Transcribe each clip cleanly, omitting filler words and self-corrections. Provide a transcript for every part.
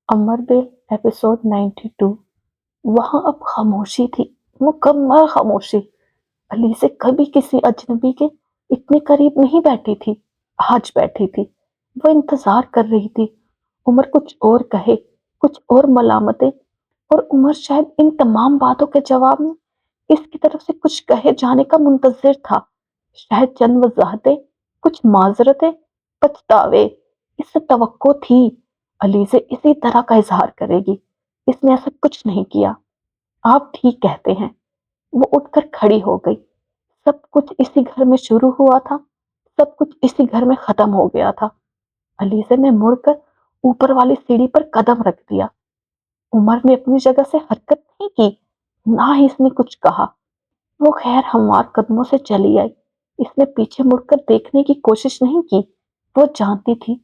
امر بیل episode 92۔ وہاں اب خاموشی تھی، مکمل خاموشی۔ علی سے کبھی کسی اجنبی کے اتنے قریب نہیں بیٹھی تھی، آج بیٹھی تھی۔ وہ انتظار کر رہی تھی عمر کچھ اور کہے، کچھ اور ملامتیں، اور عمر شاید ان تمام باتوں کے جواب میں اس کی طرف سے کچھ کہے جانے کا منتظر تھا۔ شاید چند وضاحتیں، کچھ معذرتیں، پچھتاوے۔ اس سے توقع تھی علی سے اسی طرح کا اظہار کرے گی۔ اس نے ایسا کچھ نہیں کیا۔ آپ ٹھیک کہتے ہیں۔ وہ اٹھ کر کھڑی ہو گئی۔ سب کچھ اسی گھر میں شروع ہوا تھا، سب کچھ اسی گھر میں ختم ہو گیا تھا۔ علیزہ نے مڑ کر اوپر والی سیڑھی پر قدم رکھ دیا۔ عمر نے اپنی جگہ سے حرکت نہیں کی، نہ ہی اس نے کچھ کہا۔ وہ خیر ہموار قدموں سے چلی آئی۔ اس نے پیچھے مڑ کر دیکھنے کی کوشش نہیں کی۔ وہ جانتی تھی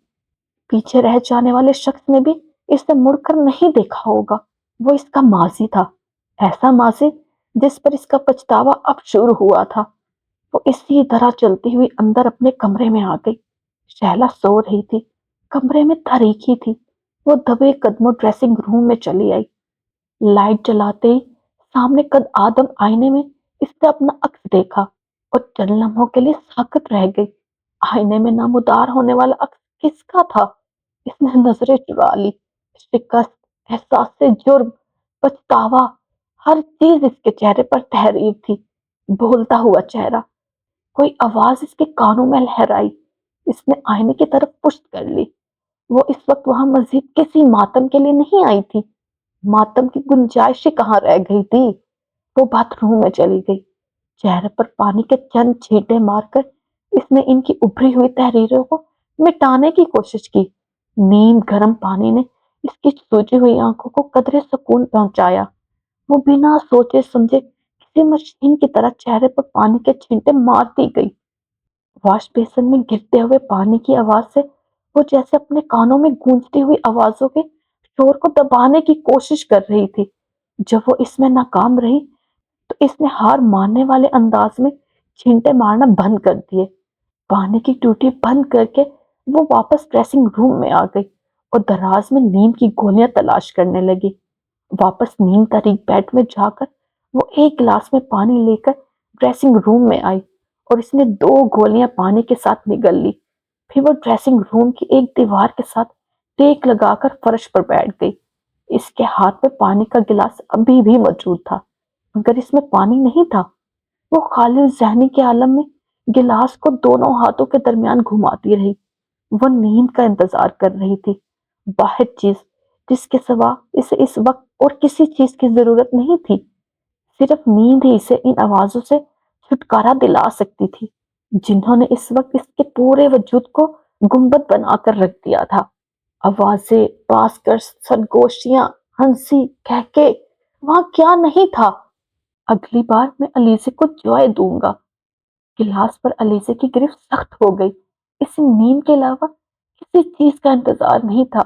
پیچھے رہ جانے والے شخص نے بھی اسے مڑ کر نہیں دیکھا ہوگا۔ وہ اس کا ماضی تھا، ایسا ماضی جس پر اس کا پچھتاوا اب شروع ہوا تھا۔ وہ اسی طرح چلتی ہوئی اندر اپنے کمرے میں آ گئی۔ شہلا سو رہی تھی، کمرے میں تاریکی تھی۔ وہ دبے قدموں ڈریسنگ روم میں چلی آئی۔ لائٹ جلاتے ہی سامنے قد آدم آئینے میں اس نے اپنا عکس دیکھا اور چند لمحوں کے لیے ساکت رہ گئی۔ آئینے میں نمودار ہونے والا عکس کس کا تھا؟ اس نے نظریں چرا لی۔ شکست، احساس سے جرم، پچھتاوا، ہر چیز اس کے چہرے پر تحریر تھی۔ بولتا ہوا چہرہ۔ کوئی آواز اس کے کانوں میں لہرائی۔ اس نے آئینے کی طرف پشت کر لی۔ وہ اس وقت وہاں مزید کسی ماتم کے لیے نہیں آئی تھی۔ ماتم کی گنجائش کہاں رہ گئی تھی؟ وہ باتھ روم میں چلی گئی۔ چہرے پر پانی کے چند چھینٹے مار کر اس نے ان کی ابھری ہوئی تحریروں کو مٹانے کی کوشش کی۔ نیم گرم پانی نے اس کی سوجی ہوئی آنکھوں کو قدرے سکون پہنچایا۔ وہ بنا سوچے سمجھے کسی مشین کی طرح چہرے پر پانی کے چھینٹے مارتی گئی۔ واش بیسن میں گرتے ہوئے پانی کی آواز سے وہ جیسے اپنے کانوں میں گونجتی ہوئی آوازوں کے شور کو دبانے کی کوشش کر رہی تھی۔ جب وہ اس میں ناکام رہی تو اس نے ہار ماننے والے انداز میں چھینٹے مارنا بند کر دیے۔ پانی کی ٹوٹی بند کر کے وہ واپس ڈریسنگ روم میں آ گئی اور دراز میں نیند کی گولیاں تلاش کرنے لگی۔ واپس نیند طریق بیڈ میں جا کر وہ ایک گلاس میں پانی لے کر ڈریسنگ روم میں آئی اور اس نے 2 گولیاں پانی کے ساتھ نگل لی۔ پھر وہ ڈریسنگ روم کی ایک دیوار کے ساتھ ٹیک لگا کر فرش پر بیٹھ گئی۔ اس کے ہاتھ میں پانی کا گلاس ابھی بھی موجود تھا، مگر اس میں پانی نہیں تھا۔ وہ خالی ذہنی کے عالم میں گلاس کو دونوں ہاتھوں کے درمیان گھماتی رہی۔ وہ نیند کا انتظار کر رہی تھی، واحد چیز جس کے سوا اسے اس وقت اور کسی چیز کی ضرورت نہیں تھی۔ صرف نیند ہی اسے ان آوازوں سے چھٹکارا دلا سکتی تھی جنہوں نے اس وقت اس کے پورے وجود کو گنبد بنا کر رکھ دیا تھا۔ آوازیں، پاس کر، سرگوشیاں، ہنسی، کہکے، وہاں کیا نہیں تھا؟ اگلی بار میں علیزے کو جوائے دوں گا۔ گلاس پر علیزے کی گرفت سخت ہو گئی۔ اسے نیند کے علاوہ کسی چیز کا انتظار نہیں تھا۔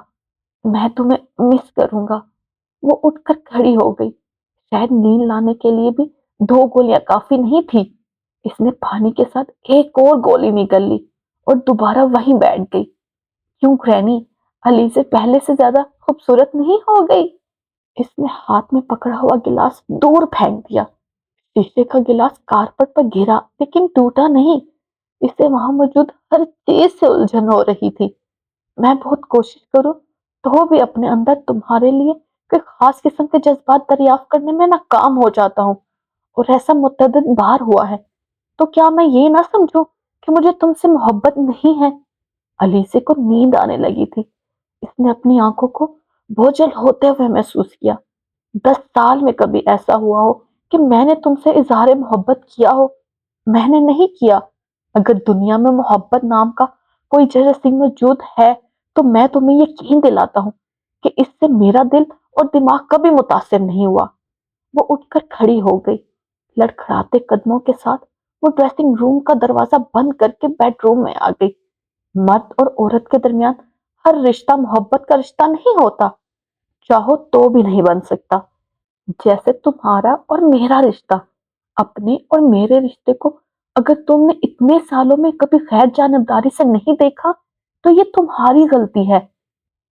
میں تمہیں مس کروں گا۔ وہ اٹھ کر کھڑی ہو گئی۔ شاید نیند لانے کے لیے بھی 2 گولیاں کافی نہیں تھی۔ اس نے پانی کے ساتھ ایک اور گولی نگل لی اور دوبارہ وہیں بیٹھ گئی۔ کیوں گرینی، علیزے پہلے سے زیادہ خوبصورت نہیں ہو گئی؟ اس نے ہاتھ میں پکڑا ہوا گلاس دور پھینک دیا۔ شیشے کا گلاس کارپٹ پر گرا لیکن ٹوٹا نہیں۔ اسے وہاں موجود ہر چیز سے الجھن ہو رہی تھی۔ میں بہت کوشش کروں تو بھی اپنے اندر تمہارے لیے کوئی خاص قسم کے جذبات دریافت کرنے میں ناکام ہو جاتا ہوں، اور ایسا متعدد بار ہوا ہے۔ تو کیا میں یہ نہ سمجھوں کہ مجھے تم سے محبت نہیں ہے؟ علیزے کو نیند آنے لگی تھی۔ اس نے اپنی آنکھوں کو بوجھل ہوتے ہوئے محسوس کیا۔ 10 سال میں کبھی ایسا ہوا ہو کہ میں نے تم سے اظہار محبت کیا ہو؟ میں نے نہیں کیا۔ اگر دنیا میں محبت نام کا کوئی جراثیم موجود ہے تو میں تمہیں یقین دلاتا ہوں کہ اس سے میرا دل اور دماغ کبھی متاثر نہیں ہوا۔ وہ اٹھ کر کھڑی ہو گئی۔ لڑکھڑاتے قدموں کے ساتھ وہ ڈریسنگ روم کا دروازہ بند کر کے بیڈ روم میں آ گئی۔ مرد اور عورت کے درمیان ہر رشتہ محبت کا رشتہ نہیں ہوتا، چاہو تو بھی نہیں بن سکتا۔ جیسے تمہارا اور میرا رشتہ، اپنے اور میرے رشتے کو اگر تم نے اتنے سالوں میں کبھی غیر جانبداری سے نہیں دیکھا تو یہ تمہاری غلطی ہے۔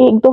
1-2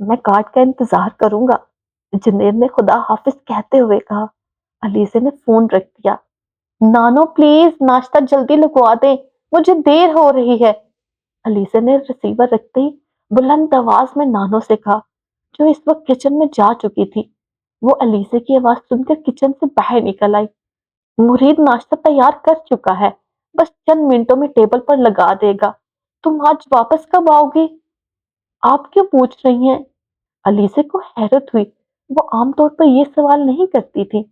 میں کارڈ کا انتظار کروں گا، جنید نے خدا حافظ کہتے ہوئے کہا۔ علیزے نے فون رکھ دیا۔ نانو پلیز ناشتہ جلدی لگوا دیں، مجھے دیر ہو رہی ہے۔ علیزے نے ریسیور رکھتے ہی بلند آواز میں نانو سے کہا، جو اس وقت کچن میں جا چکی تھی۔ وہ علیزے کی آواز سن کر کچن سے باہر نکل آئی۔ مرید ناشتہ تیار کر چکا ہے، بس چند منٹوں میں ٹیبل پر لگا دے گا۔ تم آج واپس کب آؤ گی؟ آپ کیوں پوچھ رہی ہیں؟ علیزے کو حیرت ہوئی، وہ عام طور پر یہ سوال نہیں کرتی تھی۔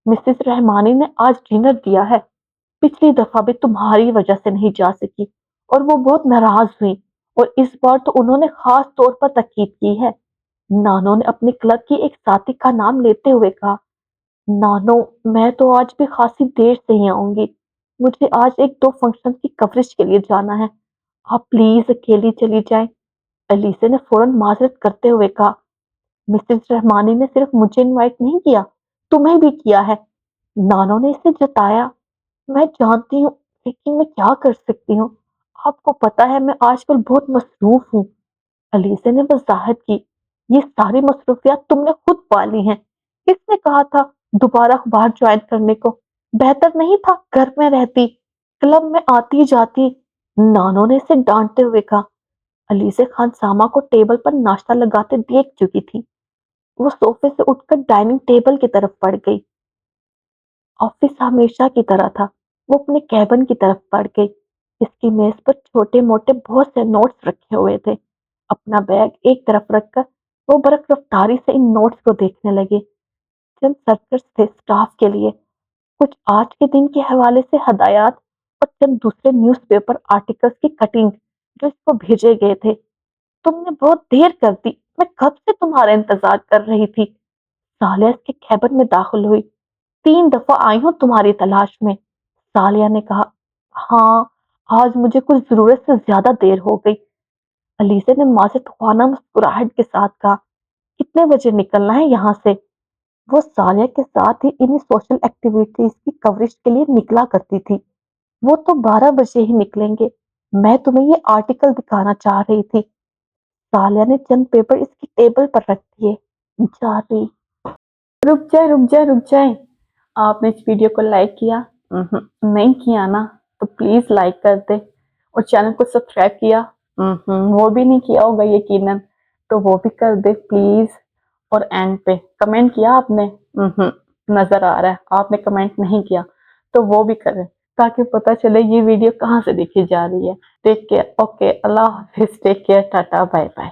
مسز رحمانی نے آج ڈنر دیا ہے، پچھلی دفعہ بھی تمہاری وجہ سے نہیں جا سکی اور وہ بہت ناراض ہوئی، اور اس بار تو انہوں نے خاص طور پر تاکید کی ہے۔ نانو نے اپنے کلب کی ایک ساتھی کا نام لیتے ہوئے کہا، نانو میں تو آج بھی خاصی دیر سے ہی آؤں گی، مجھے آج ایک دو فنکشن کی کوریج کے لیے جانا ہے، آپ پلیز اکیلی چلی جائیں۔ علیزے نے فوراً معذرت کرتے ہوئے کہا، مسز رحمانی نے صرف مجھے انوائٹ نہیں کیا، تمہیں بھی کیا ہے۔ نانو نے اسے جتایا، میں جانتی ہوں، لیکن میں کیا کر سکتی ہوں، آپ کو پتا ہے میں آج کل بہت مصروف ہوں۔ علیزے نے وضاحت کی، یہ ساری مصروفیات تم نے خود پالی ہیں، کس نے کہا تھا دوبارہ اخبار جوائن کرنے کو؟ بہتر نہیں تھا گھر میں رہتی، کلب میں آتی جاتی؟ نانو نے اسے ڈانٹتے ہوئے کہا۔ علیزے خان ساما کو ٹیبل پر ناشتہ لگاتے دیکھ چکی تھی۔ وہ صوفے سے اٹھ کر ڈائننگ ٹیبل کی طرف بڑھ گئی۔ آفس ہمیشہ کی طرح تھا، وہ اپنے کیبن کی طرف بڑھ گئی۔ اس کی میز پر چھوٹے موٹے بہت سے نوٹس رکھے ہوئے تھے۔ اپنا بیگ ایک طرف رکھ کر وہ برق رفتاری سے ان نوٹس کو دیکھنے لگے۔ چند سرکٹس تھے اسٹاف کے لیے، کچھ آج کے دن کے حوالے سے ہدایات اور چند دوسرے نیوز پیپر آرٹیکلز کی کٹنگ جو اس کو بھیجے گئے تھے۔ تم نے بہت دیر کر دی، میں کب سے تمہارا انتظار کر رہی تھی۔ سالیہ اس کے کیبن میں داخل ہوئی۔ 3 دفعہ آئی ہوں تمہاری تلاش میں، سالیہ نے کہا۔ ہاں، آج مجھے کچھ ضرورت سے زیادہ دیر ہو گئی، علیزے نے معذرت خوانا مسکراہٹ کے ساتھ کہا۔ کتنے بجے نکلنا ہے یہاں سے؟ وہ سالیہ کے ساتھ ہی انہی سوشل ایکٹیویٹیز کی کوریج کے لیے نکلا کرتی تھی۔ وہ تو 12 بجے ہی نکلیں گے، میں تمہیں یہ آرٹیکل دکھانا چاہ رہی تھی۔ سالیہ نے چند پیپر اس کی ٹیبل پر رکھ دیے۔ جا رہی۔ رک جائے۔ آپ نے اس ویڈیو کو لائک کیا؟ نہیں کیا نا؟ تو پلیز لائک کر دے، اور چینل کو سبسکرائب کیا؟ وہ بھی نہیں کیا ہوگا یقیناً، تو وہ بھی کر دے پلیز۔ اور اینڈ پہ کمنٹ کیا آپ نے؟ نظر آ رہا ہے آپ نے کمنٹ نہیں کیا، تو وہ بھی کریں تاکہ پتہ چلے یہ ویڈیو کہاں سے دیکھی جا رہی ہے۔ ٹیک کیئر، اوکے، اللہ حافظ، take care, tata, bye bye.